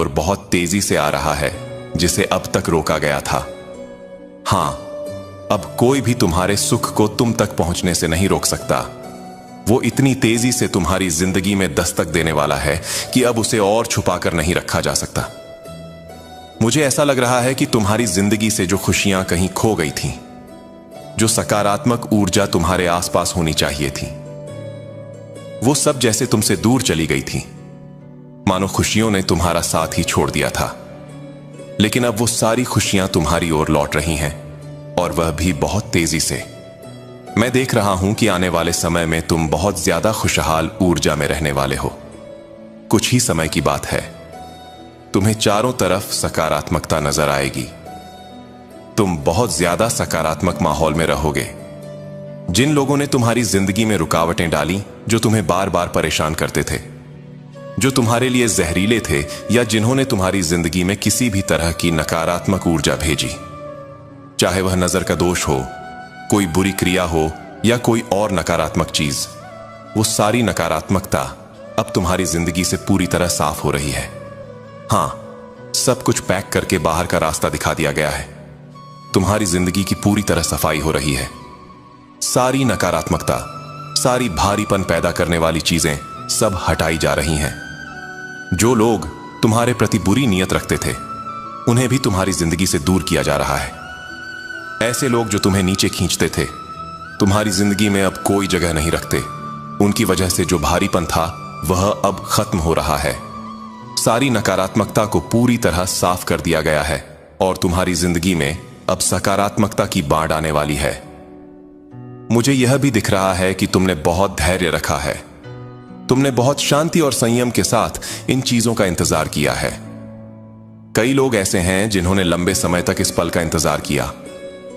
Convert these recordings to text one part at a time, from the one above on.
ओर बहुत तेजी से आ रहा है, जिसे अब तक रोका गया था। हां, अब कोई भी तुम्हारे सुख को तुम तक पहुंचने से नहीं रोक सकता। वो इतनी तेजी से तुम्हारी जिंदगी में दस्तक देने वाला है कि अब उसे और छुपाकर नहीं रखा जा सकता। मुझे ऐसा लग रहा है कि तुम्हारी जिंदगी से जो खुशियां कहीं खो गई थीं, जो सकारात्मक ऊर्जा तुम्हारे आसपास होनी चाहिए थी, वो सब जैसे तुमसे दूर चली गई थी। मानो खुशियों ने तुम्हारा साथ ही छोड़ दिया था। लेकिन अब वो सारी खुशियां तुम्हारी ओर लौट रही हैं, और वह भी बहुत तेजी से। मैं देख रहा हूं कि आने वाले समय में तुम बहुत ज्यादा खुशहाल ऊर्जा में रहने वाले हो। कुछ ही समय की बात है, तुम्हें चारों तरफ सकारात्मकता नजर आएगी। तुम बहुत ज्यादा सकारात्मक माहौल में रहोगे। जिन लोगों ने तुम्हारी जिंदगी में रुकावटें डाली, जो तुम्हें बार बार परेशान करते थे, जो तुम्हारे लिए जहरीले थे, या जिन्होंने तुम्हारी जिंदगी में किसी भी तरह की नकारात्मक ऊर्जा भेजी, चाहे वह नजर का दोष हो, कोई बुरी क्रिया हो, या कोई और नकारात्मक चीज, वो सारी नकारात्मकता अब तुम्हारी जिंदगी से पूरी तरह साफ हो रही है। हां, सब कुछ पैक करके बाहर का रास्ता दिखा दिया गया है। तुम्हारी जिंदगी की पूरी तरह सफाई हो रही है। सारी नकारात्मकता, सारी भारीपन पैदा करने वाली चीजें सब हटाई जा रही हैं। जो लोग तुम्हारे प्रति बुरी नीयत रखते थे, उन्हें भी तुम्हारी जिंदगी से दूर किया जा रहा है। ऐसे लोग जो तुम्हें नीचे खींचते थे, तुम्हारी जिंदगी में अब कोई जगह नहीं रखते। उनकी वजह से जो भारीपन था, वह अब खत्म हो रहा है। सारी नकारात्मकता को पूरी तरह साफ कर दिया गया है, और तुम्हारी जिंदगी में अब सकारात्मकता की बाढ़ आने वाली है। मुझे यह भी दिख रहा है कि तुमने बहुत धैर्य रखा है। तुमने बहुत शांति और संयम के साथ इन चीजों का इंतजार किया है। कई लोग ऐसे हैं जिन्होंने लंबे समय तक इस पल का इंतजार किया,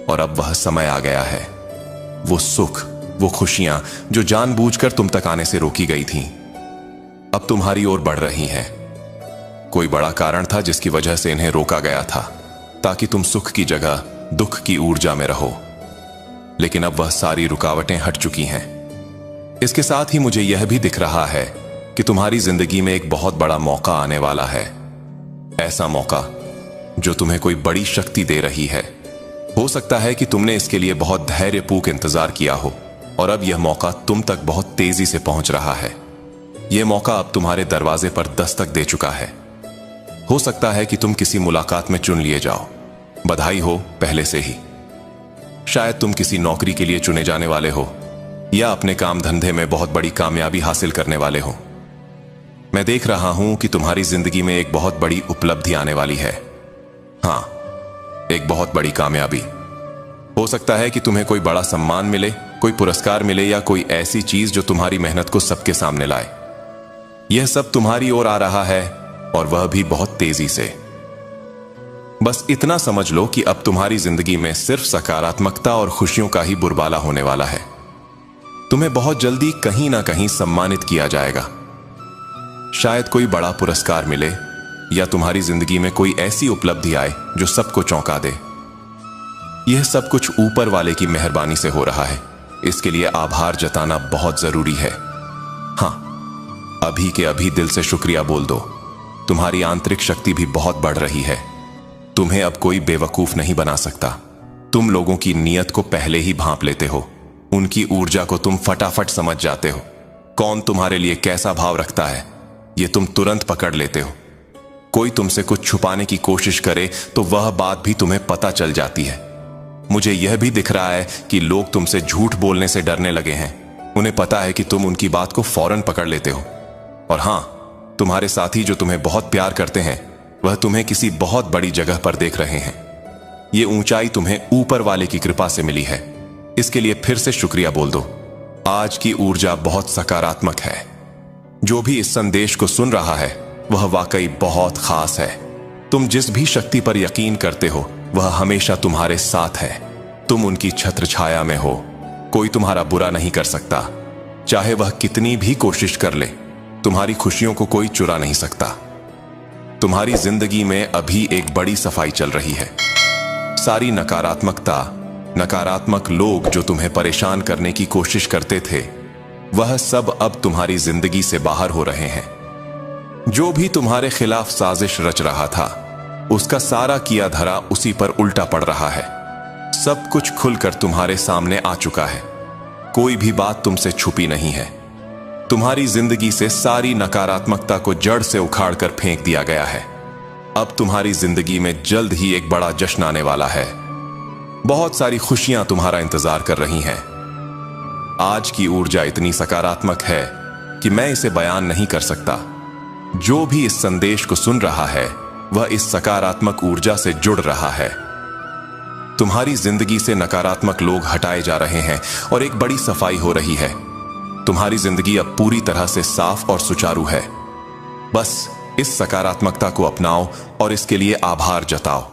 और अब वह समय आ गया है। वो सुख, वो खुशियां जो जानबूझकर तुम तक आने से रोकी गई थीं, अब तुम्हारी ओर बढ़ रही हैं। कोई बड़ा कारण था जिसकी वजह से इन्हें रोका गया था, ताकि तुम सुख की जगह दुख की ऊर्जा में रहो। लेकिन अब वह सारी रुकावटें हट चुकी हैं। इसके साथ ही मुझे यह भी दिख रहा है कि तुम्हारी जिंदगी में एक बहुत बड़ा मौका आने वाला है। ऐसा मौका जो तुम्हें कोई बड़ी शक्ति दे रही है। हो सकता है कि तुमने इसके लिए बहुत धैर्यपूर्वक इंतजार किया हो, और अब यह मौका तुम तक बहुत तेजी से पहुंच रहा है। यह मौका अब तुम्हारे दरवाजे पर दस्तक दे चुका है। हो सकता है कि तुम किसी मुलाकात में चुन लिए जाओ। बधाई हो पहले से ही। शायद तुम किसी नौकरी के लिए चुने जाने वाले हो, या अपने काम धंधे में बहुत बड़ी कामयाबी हासिल करने वाले हो। मैं देख रहा हूं कि तुम्हारी जिंदगी में एक बहुत बड़ी उपलब्धि आने वाली है। हां, एक बहुत बड़ी कामयाबी। हो सकता है कि तुम्हें कोई बड़ा सम्मान मिले, कोई पुरस्कार मिले, या कोई ऐसी चीज जो तुम्हारी मेहनत को सबके सामने लाए। यह सब तुम्हारी ओर आ रहा है, और वह भी बहुत तेजी से। बस इतना समझ लो कि अब तुम्हारी जिंदगी में सिर्फ सकारात्मकता और खुशियों का ही बोलबाला होने वाला है। तुम्हें बहुत जल्दी कहीं ना कहीं सम्मानित किया जाएगा। शायद कोई बड़ा पुरस्कार मिले, या तुम्हारी जिंदगी में कोई ऐसी उपलब्धि आए जो सबको चौंका दे। यह सब कुछ ऊपर वाले की मेहरबानी से हो रहा है। इसके लिए आभार जताना बहुत जरूरी है। हां, अभी के अभी दिल से शुक्रिया बोल दो। तुम्हारी आंतरिक शक्ति भी बहुत बढ़ रही है। तुम्हें अब कोई बेवकूफ नहीं बना सकता। तुम लोगों की नीयत को पहले ही भांप लेते हो। उनकी ऊर्जा को तुम फटाफट समझ जाते हो। कौन तुम्हारे लिए कैसा भाव रखता है, यह तुम तुरंत पकड़ लेते हो। कोई तुमसे कुछ छुपाने की कोशिश करे तो वह बात भी तुम्हें पता चल जाती है। मुझे यह भी दिख रहा है कि लोग तुमसे झूठ बोलने से डरने लगे हैं। उन्हें पता है कि तुम उनकी बात को फौरन पकड़ लेते हो। और हां, तुम्हारे साथी जो तुम्हें बहुत प्यार करते हैं, वह तुम्हें किसी बहुत बड़ी जगह पर देख रहे हैं। यह ऊंचाई तुम्हें ऊपर वाले की कृपा से मिली है। इसके लिए फिर से शुक्रिया बोल दो। आज की ऊर्जा बहुत सकारात्मक है। जो भी इस संदेश को सुन रहा है, वह वाकई बहुत खास है। तुम जिस भी शक्ति पर यकीन करते हो, वह हमेशा तुम्हारे साथ है। तुम उनकी छत्र छाया में हो। कोई तुम्हारा बुरा नहीं कर सकता। चाहे वह कितनी भी कोशिश कर ले, तुम्हारी खुशियों को कोई चुरा नहीं सकता। तुम्हारी जिंदगी में अभी एक बड़ी सफाई चल रही है। सारी नकारात्मकता, नकारात्मक लोग जो तुम्हें परेशान करने की कोशिश करते थे, वह सब अब तुम्हारी जिंदगी से बाहर हो रहे हैं। जो भी तुम्हारे खिलाफ साजिश रच रहा था, उसका सारा किया धरा उसी पर उल्टा पड़ रहा है। सब कुछ खुलकर तुम्हारे सामने आ चुका है। कोई भी बात तुमसे छुपी नहीं है। तुम्हारी जिंदगी से सारी नकारात्मकता को जड़ से उखाड़कर फेंक दिया गया है। अब तुम्हारी जिंदगी में जल्द ही एक बड़ा जश्न आने वाला है। बहुत सारी खुशियां तुम्हारा इंतजार कर रही हैं। आज की ऊर्जा इतनी सकारात्मक है कि मैं इसे बयान नहीं कर सकता। जो भी इस संदेश को सुन रहा है, वह इस सकारात्मक ऊर्जा से जुड़ रहा है। तुम्हारी जिंदगी से नकारात्मक लोग हटाए जा रहे हैं और एक बड़ी सफाई हो रही है। तुम्हारी जिंदगी अब पूरी तरह से साफ और सुचारू है। बस इस सकारात्मकता को अपनाओ और इसके लिए आभार जताओ।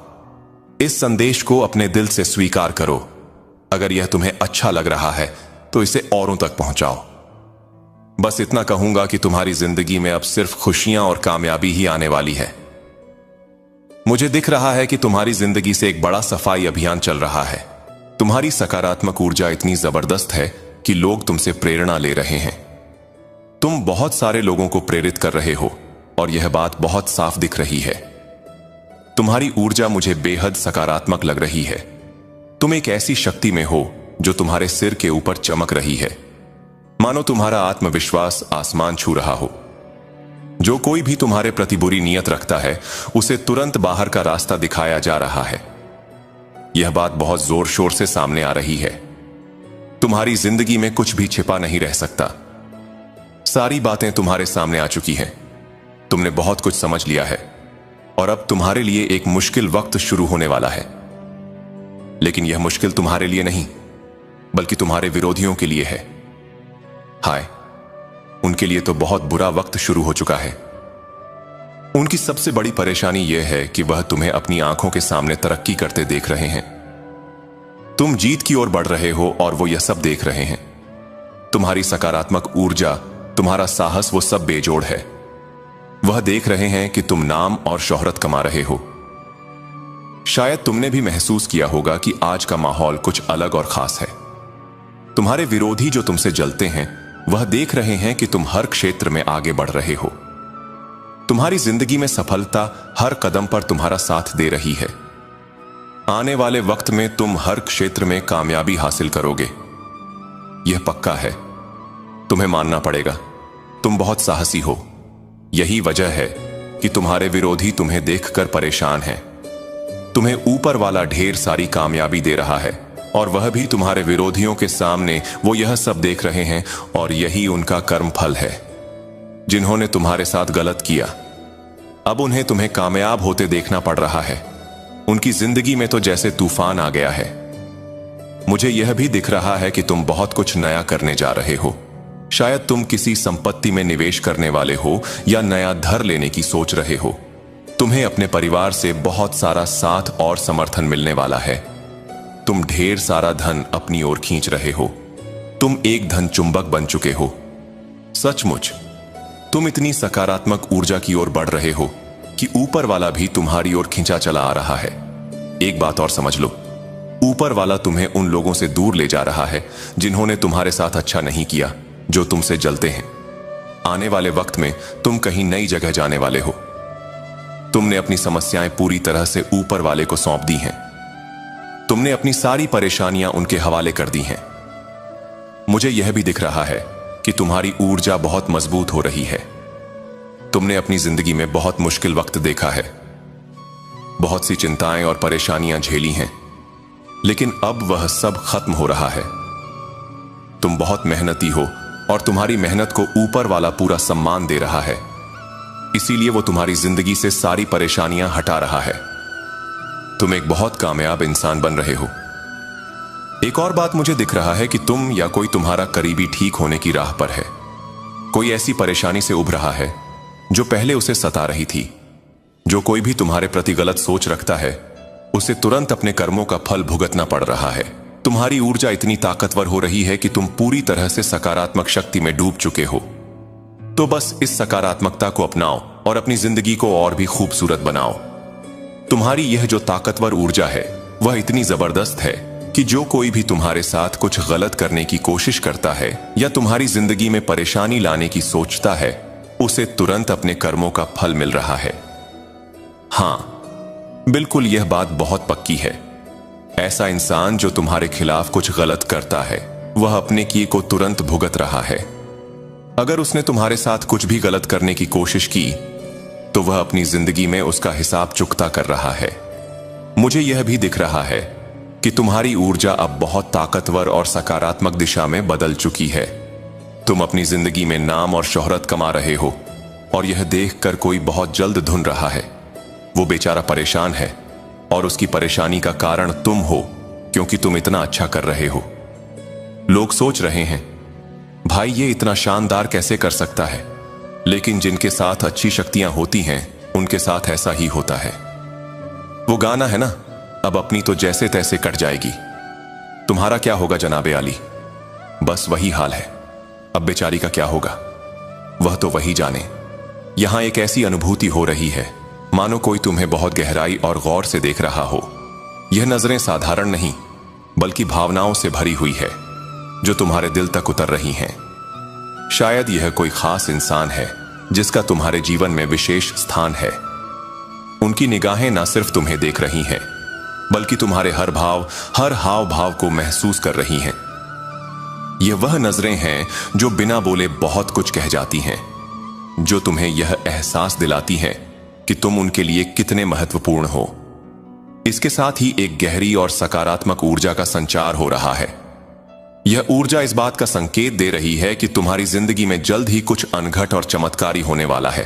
इस संदेश को अपने दिल से स्वीकार करो। अगर यह तुम्हें अच्छा लग रहा है तो इसे औरों तक पहुंचाओ। बस इतना कहूंगा कि तुम्हारी जिंदगी में अब सिर्फ खुशियां और कामयाबी ही आने वाली है। मुझे दिख रहा है कि तुम्हारी जिंदगी से एक बड़ा सफाई अभियान चल रहा है। तुम्हारी सकारात्मक ऊर्जा इतनी जबरदस्त है कि लोग तुमसे प्रेरणा ले रहे हैं। तुम बहुत सारे लोगों को प्रेरित कर रहे हो और यह बात बहुत साफ दिख रही है। तुम्हारी ऊर्जा मुझे बेहद सकारात्मक लग रही है। तुम एक ऐसी शक्ति में हो जो तुम्हारे सिर के ऊपर चमक रही है। मानो तुम्हारा आत्मविश्वास आसमान छू रहा हो। जो कोई भी तुम्हारे प्रति बुरी नीयत रखता है, उसे तुरंत बाहर का रास्ता दिखाया जा रहा है। यह बात बहुत जोर शोर से सामने आ रही है। तुम्हारी जिंदगी में कुछ भी छिपा नहीं रह सकता। सारी बातें तुम्हारे सामने आ चुकी हैं। तुमने बहुत कुछ समझ लिया है और अब तुम्हारे लिए एक मुश्किल वक्त शुरू होने वाला है। लेकिन यह मुश्किल तुम्हारे लिए नहीं, बल्कि तुम्हारे विरोधियों के लिए है। हाय, उनके लिए तो बहुत बुरा वक्त शुरू हो चुका है। उनकी सबसे बड़ी परेशानी यह है कि वह तुम्हें अपनी आंखों के सामने तरक्की करते देख रहे हैं। तुम जीत की ओर बढ़ रहे हो और वो यह सब देख रहे हैं। तुम्हारी सकारात्मक ऊर्जा, तुम्हारा साहस, वो सब बेजोड़ है। वह देख रहे हैं कि तुम नाम और शोहरत कमा रहे हो। शायद तुमने भी महसूस किया होगा कि आज का माहौल कुछ अलग और खास है। तुम्हारे विरोधी जो तुमसे जलते हैं, वह देख रहे हैं कि तुम हर क्षेत्र में आगे बढ़ रहे हो। तुम्हारी जिंदगी में सफलता हर कदम पर तुम्हारा साथ दे रही है। आने वाले वक्त में तुम हर क्षेत्र में कामयाबी हासिल करोगे। यह पक्का है। तुम्हें मानना पड़ेगा, तुम बहुत साहसी हो। यही वजह है कि तुम्हारे विरोधी तुम्हें देखकर परेशान हैं। तुम्हें ऊपर वाला ढेर सारी कामयाबी दे रहा है और वह भी तुम्हारे विरोधियों के सामने वो यह सब देख रहे हैं और यही उनका कर्मफल है। जिन्होंने तुम्हारे साथ गलत किया, अब उन्हें तुम्हें कामयाब होते देखना पड़ रहा है। उनकी जिंदगी में तो जैसे तूफान आ गया है। मुझे यह भी दिख रहा है कि तुम बहुत कुछ नया करने जा रहे हो। शायद तुम किसी संपत्ति में निवेश करने वाले हो या नया घर लेने की सोच रहे हो। तुम्हें अपने परिवार से बहुत सारा साथ और समर्थन मिलने वाला है। तुम ढेर सारा धन अपनी ओर खींच रहे हो। तुम एक धन चुंबक बन चुके हो। सचमुच तुम इतनी सकारात्मक ऊर्जा की ओर बढ़ रहे हो कि ऊपर वाला भी तुम्हारी ओर खींचा चला आ रहा है। एक बात और समझ लो, ऊपर वाला तुम्हें उन लोगों से दूर ले जा रहा है जिन्होंने तुम्हारे साथ अच्छा नहीं किया, जो तुमसे जलते हैं। आने वाले वक्त में तुम कहीं नई जगह जाने वाले हो। तुमने अपनी समस्याएं पूरी तरह से ऊपर वाले को सौंप दी हैं। तुमने अपनी सारी परेशानियां उनके हवाले कर दी हैं। मुझे यह भी दिख रहा है कि तुम्हारी ऊर्जा बहुत मजबूत हो रही है। तुमने अपनी जिंदगी में बहुत मुश्किल वक्त देखा है, बहुत सी चिंताएं और परेशानियां झेली हैं, लेकिन अब वह सब खत्म हो रहा है। तुम बहुत मेहनती हो और तुम्हारी मेहनत को ऊपर वाला पूरा सम्मान दे रहा है। इसीलिए वो तुम्हारी जिंदगी से सारी परेशानियां हटा रहा है। तुम एक बहुत कामयाब इंसान बन रहे हो। एक और बात मुझे दिख रहा है कि तुम या कोई तुम्हारा करीबी ठीक होने की राह पर है। कोई ऐसी परेशानी से उभ रहा है जो पहले उसे सता रही थी। जो कोई भी तुम्हारे प्रति गलत सोच रखता है, उसे तुरंत अपने कर्मों का फल भुगतना पड़ रहा है। तुम्हारी ऊर्जा इतनी ताकतवर हो रही है कि तुम पूरी तरह से सकारात्मक शक्ति में डूब चुके हो। तो बस इस सकारात्मकता को अपनाओ और अपनी जिंदगी को और भी खूबसूरत बनाओ। तुम्हारी यह जो ताकतवर ऊर्जा है, वह इतनी जबरदस्त है कि जो कोई भी तुम्हारे साथ कुछ गलत करने की कोशिश करता है या तुम्हारी जिंदगी में परेशानी लाने की सोचता है, उसे तुरंत अपने कर्मों का फल मिल रहा है। हां, बिल्कुल यह बात बहुत पक्की है। ऐसा इंसान जो तुम्हारे खिलाफ कुछ गलत करता है, वह अपने किए को तुरंत भुगत रहा है। अगर उसने तुम्हारे साथ कुछ भी गलत करने की कोशिश की, तो वह अपनी जिंदगी में उसका हिसाब चुकता कर रहा है। मुझे यह भी दिख रहा है कि तुम्हारी ऊर्जा अब बहुत ताकतवर और सकारात्मक दिशा में बदल चुकी है। तुम अपनी जिंदगी में नाम और शोहरत कमा रहे हो, और यह देखकर कोई बहुत जल्द धुन रहा है। वो बेचारा परेशान है, और उसकी परेशानी का कारण तुम हो, क्योंकि तुम इतना अच्छा कर रहे हो। लोग सोच रहे हैं, भाई ये इतना शानदार कैसे कर सकता है? लेकिन जिनके साथ अच्छी शक्तियां होती हैं, उनके साथ ऐसा ही होता है। वो गाना है ना, अब अपनी तो जैसे तैसे कट जाएगी। तुम्हारा क्या होगा जनाबे आली? बस वही हाल है। अब बेचारी का क्या होगा, वह तो वही जाने। यहां एक ऐसी अनुभूति हो रही है मानो कोई तुम्हें बहुत गहराई और गौर से देख रहा हो। यह नजरें साधारण नहीं, बल्कि भावनाओं से भरी हुई है, जो तुम्हारे दिल तक उतर रही हैं। शायद यह कोई खास इंसान है जिसका तुम्हारे जीवन में विशेष स्थान है। उनकी निगाहें ना सिर्फ तुम्हें देख रही हैं, बल्कि तुम्हारे हर भाव, हर हाव भाव को महसूस कर रही हैं। ये वह नजरें हैं जो बिना बोले बहुत कुछ कह जाती हैं, जो तुम्हें यह एहसास दिलाती हैं कि तुम उनके लिए कितने महत्वपूर्ण हो। इसके साथ ही एक गहरी और सकारात्मक ऊर्जा का संचार हो रहा है। यह ऊर्जा इस बात का संकेत दे रही है कि तुम्हारी जिंदगी में जल्द ही कुछ अनघट और चमत्कारी होने वाला है।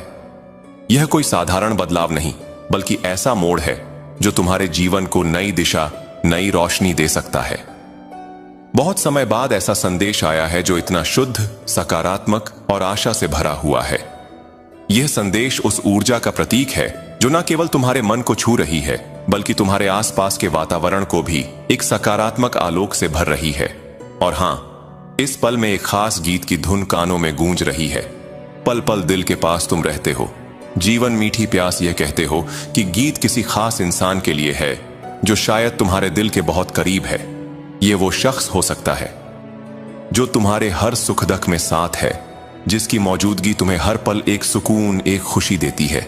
यह कोई साधारण बदलाव नहीं, बल्कि ऐसा मोड़ है जो तुम्हारे जीवन को नई दिशा, नई रोशनी दे सकता है। बहुत समय बाद ऐसा संदेश आया है जो इतना शुद्ध, सकारात्मक और आशा से भरा हुआ है। यह संदेश उस ऊर्जा का प्रतीक है जो न केवल तुम्हारे मन को छू रही है, बल्कि तुम्हारे आसपास के वातावरण को भी एक सकारात्मक आलोक से भर रही है। और हां, इस पल में एक खास गीत की धुन कानों में गूंज रही है। पल पल दिल के पास तुम रहते हो, जीवन मीठी प्यास, यह कहते हो कि गीत किसी खास इंसान के लिए है जो शायद तुम्हारे दिल के बहुत करीब है। यह वो शख्स हो सकता है जो तुम्हारे हर सुख दुख में साथ है, जिसकी मौजूदगी तुम्हें हर पल एक सुकून, एक खुशी देती है।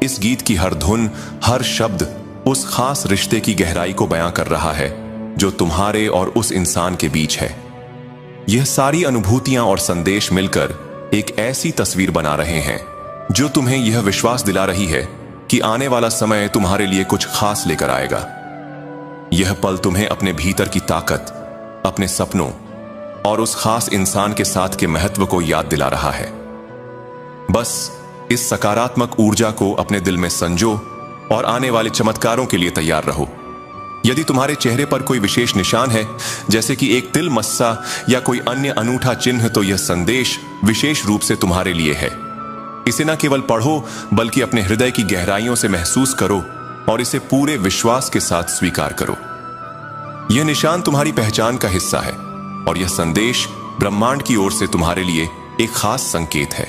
इस गीत की हर धुन, हर शब्द उस खास रिश्ते की गहराई को बयां कर रहा है जो तुम्हारे और उस इंसान के बीच है। यह सारी अनुभूतियां और संदेश मिलकर एक ऐसी तस्वीर बना रहे हैं जो तुम्हें यह विश्वास दिला रही है कि आने वाला समय तुम्हारे लिए कुछ खास लेकर आएगा। यह पल तुम्हें अपने भीतर की ताकत, अपने सपनों और उस खास इंसान के साथ के महत्व को याद दिला रहा है। बस इस सकारात्मक ऊर्जा को अपने दिल में संजो और आने वाले चमत्कारों के लिए तैयार रहो। यदि तुम्हारे चेहरे पर कोई विशेष निशान है, जैसे कि एक तिल मस्सा या कोई अन्य अनूठा चिन्ह, तो यह संदेश विशेष रूप से तुम्हारे लिए है। इसे न केवल पढ़ो, बल्कि अपने हृदय की गहराइयों से महसूस करो और इसे पूरे विश्वास के साथ स्वीकार करो। यह निशान तुम्हारी पहचान का हिस्सा है, और यह संदेश ब्रह्मांड की ओर से तुम्हारे लिए एक खास संकेत है।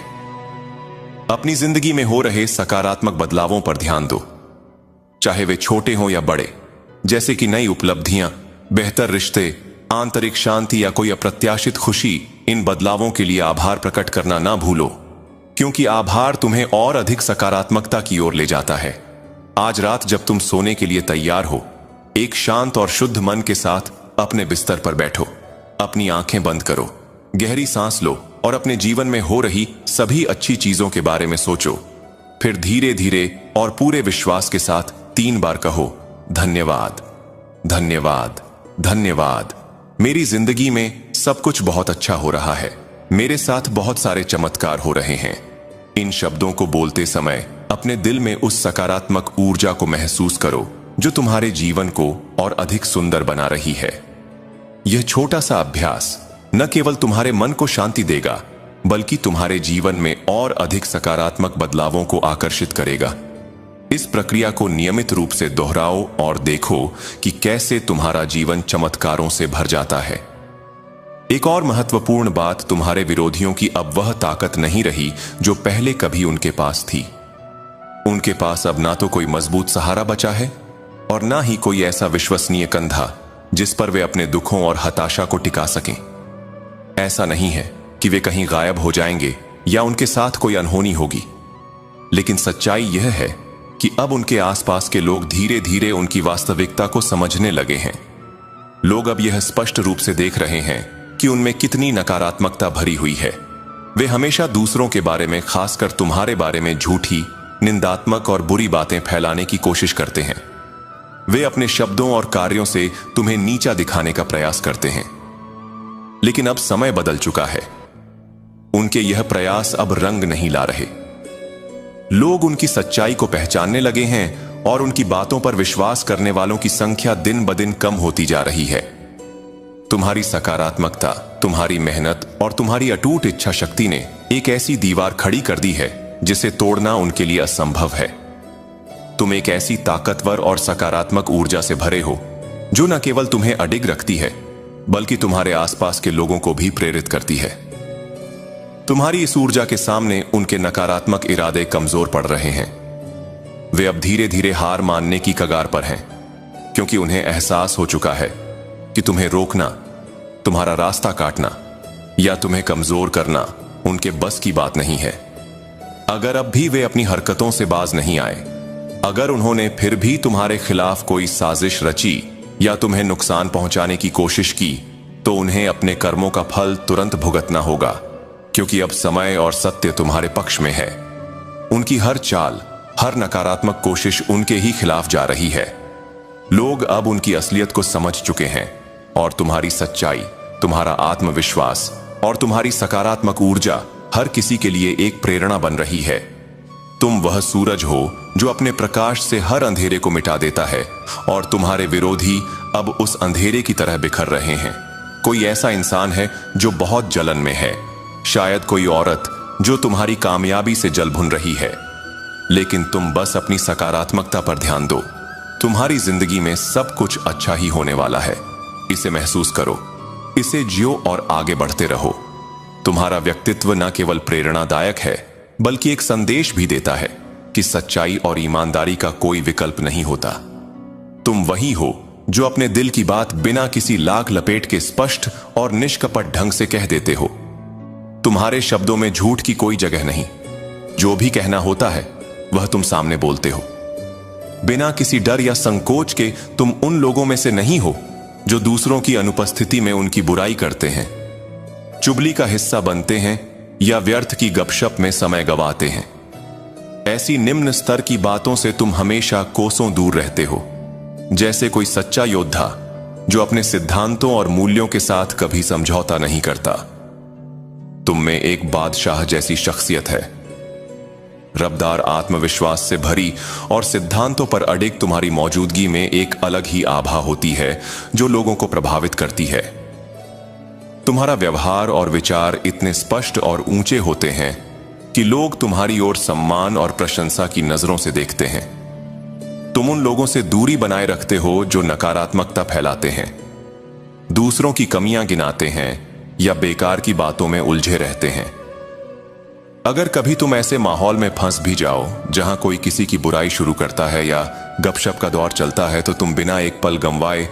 अपनी जिंदगी में हो रहे सकारात्मक बदलावों पर ध्यान दो, चाहे वे छोटे हों या बड़े, जैसे कि नई उपलब्धियां, बेहतर रिश्ते, आंतरिक शांति या कोई अप्रत्याशित खुशी। इन बदलावों के लिए आभार प्रकट करना ना भूलो, क्योंकि आभार तुम्हें और अधिक सकारात्मकता की ओर ले जाता है। आज रात जब तुम सोने के लिए तैयार हो, एक शांत और शुद्ध मन के साथ अपने बिस्तर पर बैठो, अपनी आंखें बंद करो, गहरी सांस लो और अपने जीवन में हो रही सभी अच्छी चीजों के बारे में सोचो। फिर धीरे धीरे और पूरे विश्वास के साथ 3 बार कहो, धन्यवाद, धन्यवाद, धन्यवाद। मेरी जिंदगी में सब कुछ बहुत अच्छा हो रहा है, मेरे साथ बहुत सारे चमत्कार हो रहे हैं। इन शब्दों को बोलते समय अपने दिल में उस सकारात्मक ऊर्जा को महसूस करो जो तुम्हारे जीवन को और अधिक सुंदर बना रही है। यह छोटा सा अभ्यास न केवल तुम्हारे मन को शांति देगा, बल्कि तुम्हारे जीवन में और अधिक सकारात्मक बदलावों को आकर्षित करेगा। इस प्रक्रिया को नियमित रूप से दोहराओ और देखो कि कैसे तुम्हारा जीवन चमत्कारों से भर जाता है। एक और महत्वपूर्ण बात, तुम्हारे विरोधियों की अब वह ताकत नहीं रही जो पहले कभी उनके पास थी। उनके पास अब ना तो कोई मजबूत सहारा बचा है और ना ही कोई ऐसा विश्वसनीय कंधा जिस पर वे अपने दुखों और हताशा को टिका सकें। ऐसा नहीं है कि वे कहीं गायब हो जाएंगे या उनके साथ कोई अनहोनी होगी। लेकिन सच्चाई यह है कि अब उनके आसपास के लोग धीरे धीरे उनकी वास्तविकता को समझने लगे हैं। लोग अब यह स्पष्ट रूप से देख रहे हैं कि उनमें कितनी नकारात्मकता भरी हुई है। वे हमेशा दूसरों के बारे में, खासकर तुम्हारे बारे में झूठी, निंदात्मक और बुरी बातें फैलाने की कोशिश करते हैं। वे अपने शब्दों और कार्यों से तुम्हें नीचा दिखाने का प्रयास करते हैं। लेकिन अब समय बदल चुका है। उनके यह प्रयास अब रंग नहीं ला रहे। लोग उनकी सच्चाई को पहचानने लगे हैं और उनकी बातों पर विश्वास करने वालों की संख्या दिन ब दिन कम होती जा रही है। तुम्हारी सकारात्मकता, तुम्हारी मेहनत और तुम्हारी अटूट इच्छा शक्ति ने एक ऐसी दीवार खड़ी कर दी है जिसे तोड़ना उनके लिए असंभव है। तुम एक ऐसी ताकतवर और सकारात्मक ऊर्जा से भरे हो जो न केवल तुम्हें अडिग रखती है बल्कि तुम्हारे आसपास के लोगों को भी प्रेरित करती है। तुम्हारी इस ऊर्जा के सामने उनके नकारात्मक इरादे कमजोर पड़ रहे हैं। वे अब धीरे धीरे हार मानने की कगार पर हैं, क्योंकि उन्हें एहसास हो चुका है कि तुम्हें रोकना, तुम्हारा रास्ता काटना या तुम्हें कमजोर करना उनके बस की बात नहीं है। अगर अब भी वे अपनी हरकतों से बाज नहीं आए, अगर उन्होंने फिर भी तुम्हारे खिलाफ कोई साजिश रची या तुम्हें नुकसान पहुंचाने की कोशिश की, तो उन्हें अपने कर्मों का फल तुरंत भुगतना होगा, क्योंकि अब समय और सत्य तुम्हारे पक्ष में है। उनकी हर चाल, हर नकारात्मक कोशिश उनके ही खिलाफ जा रही है। लोग अब उनकी असलियत को समझ चुके हैं और तुम्हारी सच्चाई, तुम्हारा आत्मविश्वास और तुम्हारी सकारात्मक ऊर्जा हर किसी के लिए एक प्रेरणा बन रही है। तुम वह सूरज हो जो अपने प्रकाश से हर अंधेरे को मिटा देता है, और तुम्हारे विरोधी अब उस अंधेरे की तरह बिखर रहे हैं। कोई ऐसा इंसान है जो बहुत जलन में है, शायद कोई औरत जो तुम्हारी कामयाबी से जल भुन रही है। लेकिन तुम बस अपनी सकारात्मकता पर ध्यान दो। तुम्हारी जिंदगी में सब कुछ अच्छा ही होने वाला है। इसे महसूस करो, इसे जियो और आगे बढ़ते रहो। तुम्हारा व्यक्तित्व न केवल प्रेरणादायक है बल्कि एक संदेश भी देता है कि सच्चाई और ईमानदारी का कोई विकल्प नहीं होता। तुम वही हो जो अपने दिल की बात बिना किसी लाग लपेट के स्पष्ट और निष्कपट ढंग से कह देते हो। तुम्हारे शब्दों में झूठ की कोई जगह नहीं। जो भी कहना होता है वह तुम सामने बोलते हो। बिना किसी डर या संकोच के तुम उन लोगों में से नहीं हो जो दूसरों की अनुपस्थिति में उनकी बुराई करते हैं, चुगली का हिस्सा बनते हैं या व्यर्थ की गपशप में समय गवाते हैं। ऐसी निम्न स्तर की बातों से तुम हमेशा कोसों दूर रहते हो, जैसे कोई सच्चा योद्धा जो अपने सिद्धांतों और मूल्यों के साथ कभी समझौता नहीं करता। तुम में एक बादशाह जैसी शख्सियत है, रफ्तार, आत्मविश्वास से भरी और सिद्धांतों पर अडिग तुम्हारी मौजूदगी में एक अलग ही आभा होती है जो लोगों को प्रभावित करती है। तुम्हारा व्यवहार और विचार इतने स्पष्ट और ऊंचे होते हैं कि लोग तुम्हारी ओर सम्मान और प्रशंसा की नजरों से देखते हैं। तुम उन लोगों से दूरी बनाए रखते हो जो नकारात्मकता फैलाते हैं, दूसरों की कमियां गिनाते हैं या बेकार की बातों में उलझे रहते हैं। अगर कभी तुम ऐसे माहौल में फंस भी जाओ जहां कोई किसी की बुराई शुरू करता है या गपशप का दौर चलता है, तो तुम बिना एक पल गंवाए